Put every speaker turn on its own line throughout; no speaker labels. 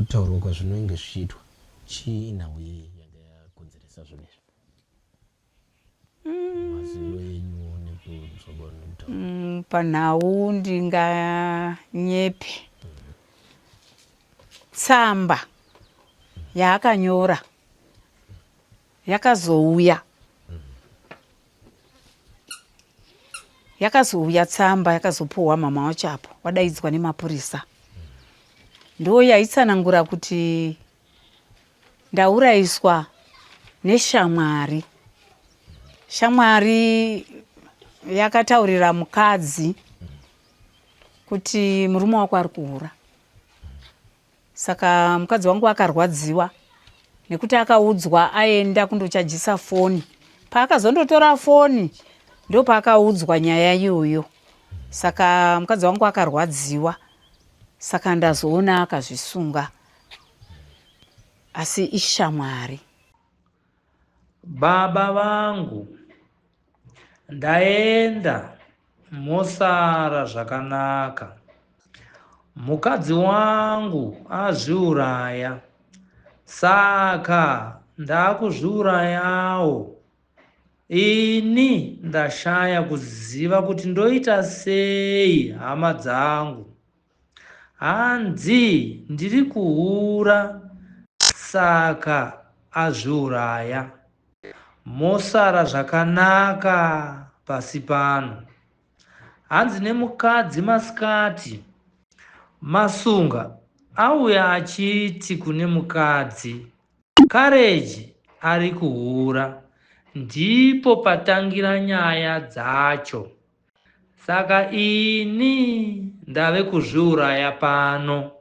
kutaurwa kwazvinenge zvichiitwa chii inhau yanga yakonzeresa zvinezvi mazivo enyu nekuzogona nekutaura
panhau ndinganyepe tsamba yaakanyora yakazouya tsamba yakazopuhwa mama wachapo wadaidzwa nemapurisa ndo yaitsanangura kuti ndaurayiswa neshamwari. Shamwari yakataurira mukadzi kuti murume wako ari kuura. Saka mukadzi wangu akarwadziwa nekuti akaudzwa aenda kundochajisa foni. Paakazondotora foni ndo paakaudzwa nyaya iyoyo. Saka mukadzi wangu akarwadziwa. Saka ndazoona akazvisunga. Asi ishamwari.
Baba vangu ndaenda mosara zvakanaka. Mukadzi wangu azviuraya. Saka ndakuzviurayawo. Ini ndashaya kuziva kuti ndoita sei hama dzangu. Hanzi ndiri kuhura saka azviuraya. Mosara zvakanaka pasi pano. Hanzi nemukadzi masikati Masunga auya achiti kune mukadzi Kareji ari kuhura. Ndipo patangira nyaya dzacho. Saka ini ndave kuzviuraya pano.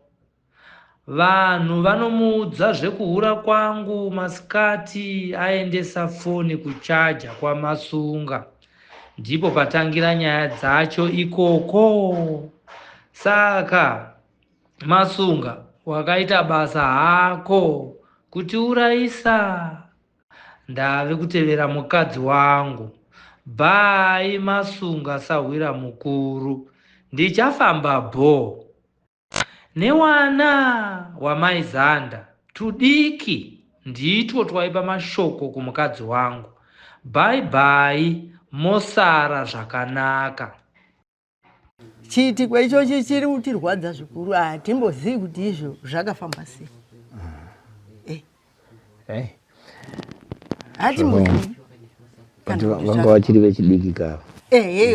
Vanhu vanomuudza zvekuhura kwangu masikati aendesa foni kuchaja kwa Masunga. Ndipo patangira nyaya dzacho ikoko. Saka Masunga wakaita basa hako kuti uraisa. Ndave kutevera mukadzi wangu. Bye Masunga sahwira mukuru. Ndichafamba bho. Newana wamaizanda tudiki nditwo twaipa mashoko kumukadzi wangu. Bye bye mosara zvakanaka.
Chiitikwa ichochi chiri kutirwadza zvikuru hatimbozivi kuti izvo zvakafamba sei. Hatimbozivi.
vanga vachiri vechidiki kava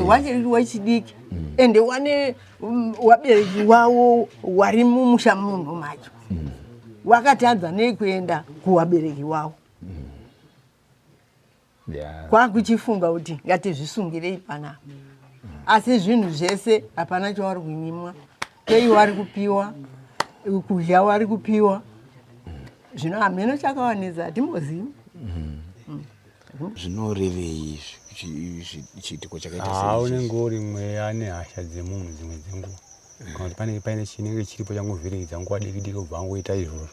wachiri wechidiki ende wane wabereki wavo wari mumusha munhu macho wakatadza nekuenda kuwabereki wavo kwakuchifunga kuti ngatizvisungirei panapa asi zvinhu zvese hapana chavari kunyimwa kei wari kupiwa kudya wari kupiwa zvino hameno chakawanisa hatimbozivi.
zvinorevei chiitiko chakaita
unenge uri mweya nehasha dzemunhu dzimwe dzenguva kana kuti panenge paine chinenge chiripo changovhiringidza nguva diki diki kubva angoita izvozvo.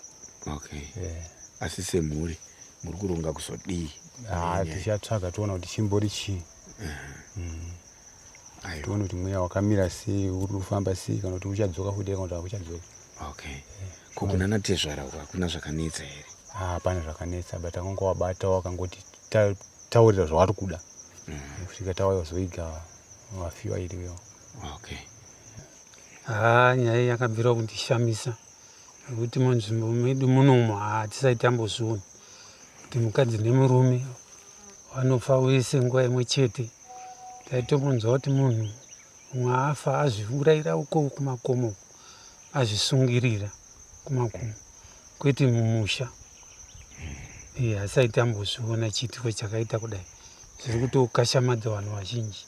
asi semhuri muri kuronga kuzodii?
Tichatsvaga toona kuti chimbori chii, tione kuti mweya wakamira sei, uri kufamba sei, kana kuti uchadzoka futi kana kuti hakuchadzoka.
Kuna Tezvara hakuna zvakanetsa here?
Hapana zvakanetsa, but akanga wabata wakangoti taurira zvavari kuda kusvika tawazoiga wafiwa iriwewo.
Nyaya yakabvira kundishamisa nekuti munzvimbo medu munomu hatisati tambozviona kuti mukadzi nemurume vanofa wese nguva imwe chete. Taitombonzwa kuti munhu umwe afa azviurayira uko kumakomo azvisungirira kumakomo kwete mumusha. Hasati tambozviona chiitiko chakaita kudai. Zviri kutokashamadza vanhu vazhinji.